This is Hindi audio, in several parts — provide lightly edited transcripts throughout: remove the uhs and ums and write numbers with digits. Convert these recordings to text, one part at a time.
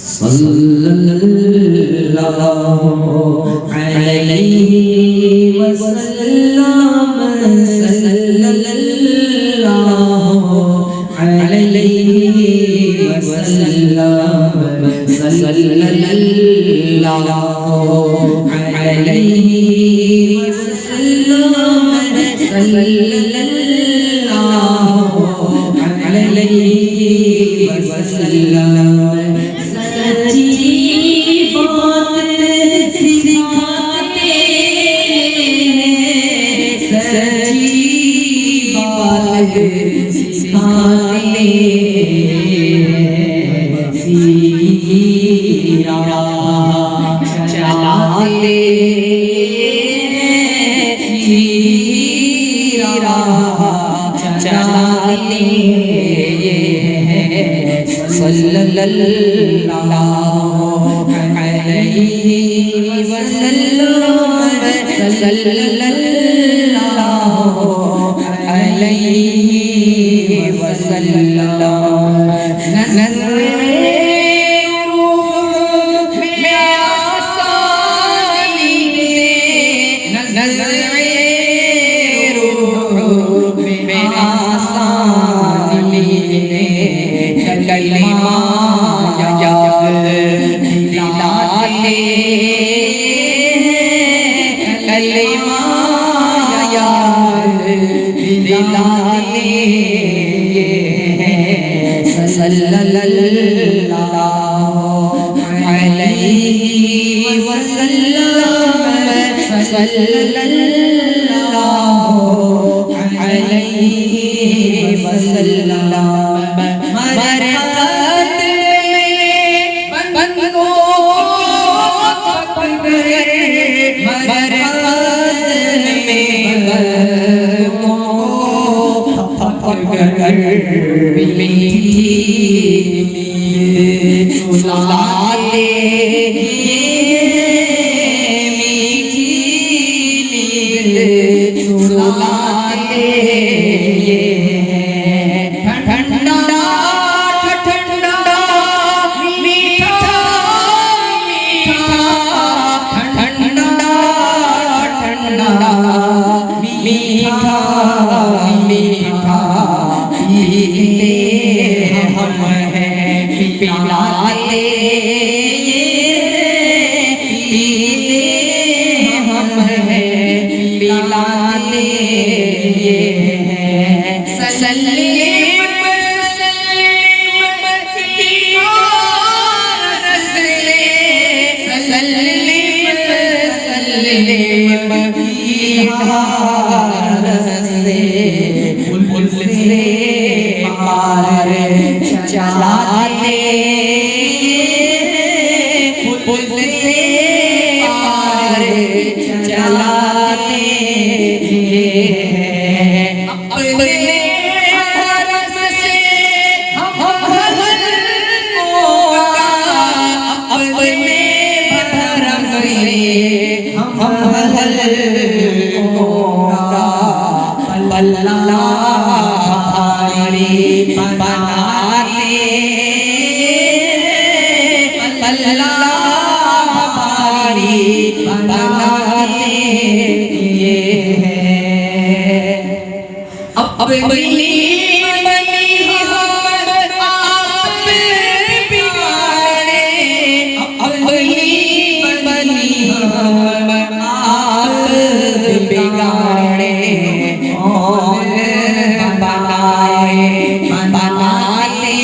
सल्लल्लाहु अलैहि वसल्लम सल्लल्लाहु अलैहि वसल्लम सल्लल्लाहु अलैहि वसल्लम सल्लल्लाहु अलैहि वसल्लम सच्ची बात सिखाते सच्ची बात सिखाते सीरा चलाते सीरा चलाते सल्लल्लाहु अलैहि वसल्लम सल्लल्लाहु अलैहि वसल्लम नज़रे रूह में आसानी दे नज़रे रूह में आसानी दे कलिमा याद दिलाते कलिमा याद दिलाते सल्लल्लाहु अलैहि वसल्लम सल्लल्लाहु अलैहि वसल्लम मरहत में बंदों सुलाते मीठी नींद सुलाते ठंडा ठंडा मीठा मीठा ठंडा ठंडा मीठा मीठा पीते हम हैं पिलाते पीते हम हैं पिलाते सल्लीम सल्लीम सल्लीम सल्लीम बुलबुल से पार चलाते बुलबुल से पार चलाते अपने रस से हम भरम अपने भरम से हम पल्ला भारी बनाते पल्ला भारी बनाते अपनी बनी हम आप बिगाड़े अपनी बनी हम आप बिगाड़े कौन बनाए बनाते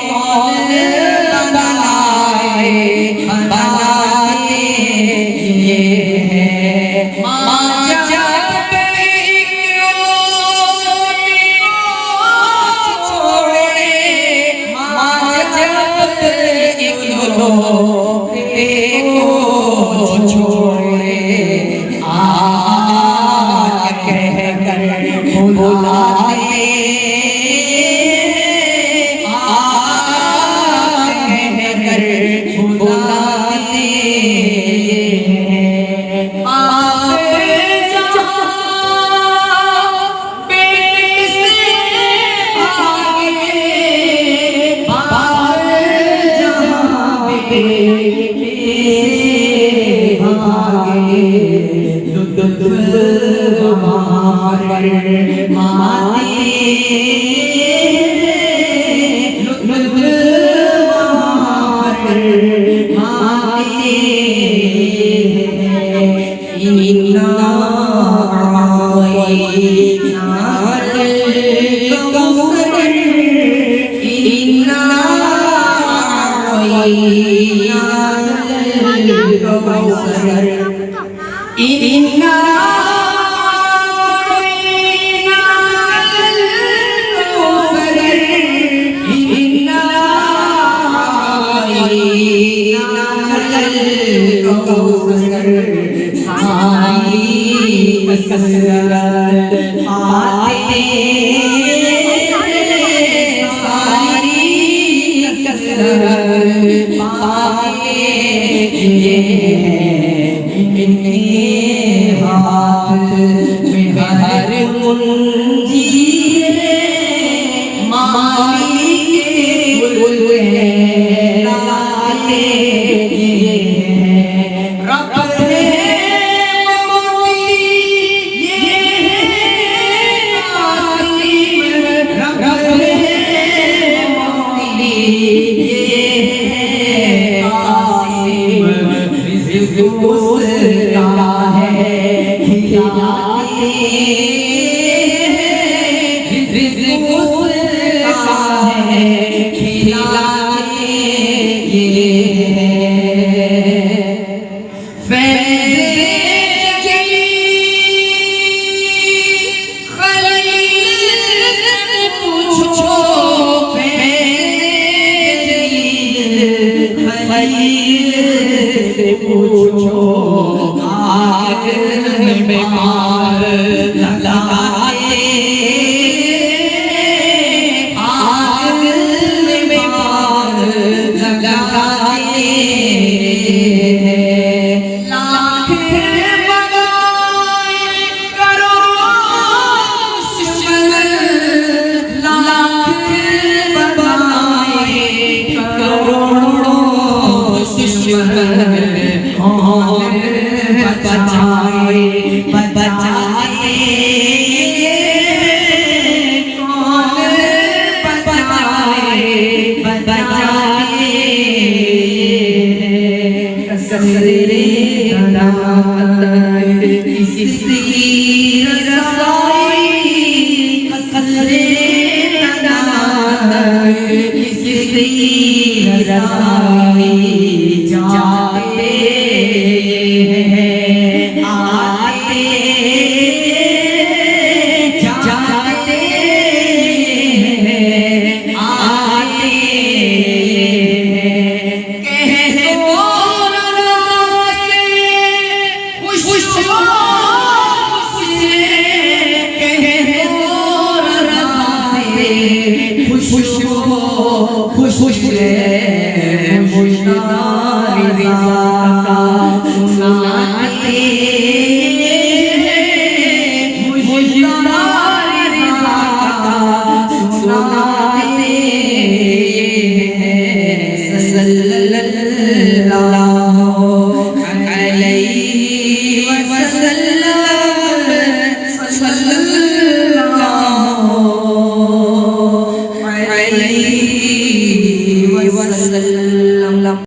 कौन बनाए बनाते ये है माँ जब छोड़े माँ जब इग्नो को छोड़े बुलाते कहकर बुलाते आप जहाँ बेटे से भागे फरमाते लुत्फ फरमाते इन्ना आतैनाकल कौसर इन्ना आतैनाकल कौसर इन्ना पूछो आग में मार लगाए आग में मार लगाए लाख बनाए करो दुश्मन लाख बनाए करोड़ों दुश्मन कौन बचाए बचाए कौन बचाए बचाए कसरे दामन किसी रसाई कसरे दामन किसी रसाई जाते आते जाते आते कह दो रज़ा से खुश से कह दो रज़ा से खुश सुनाते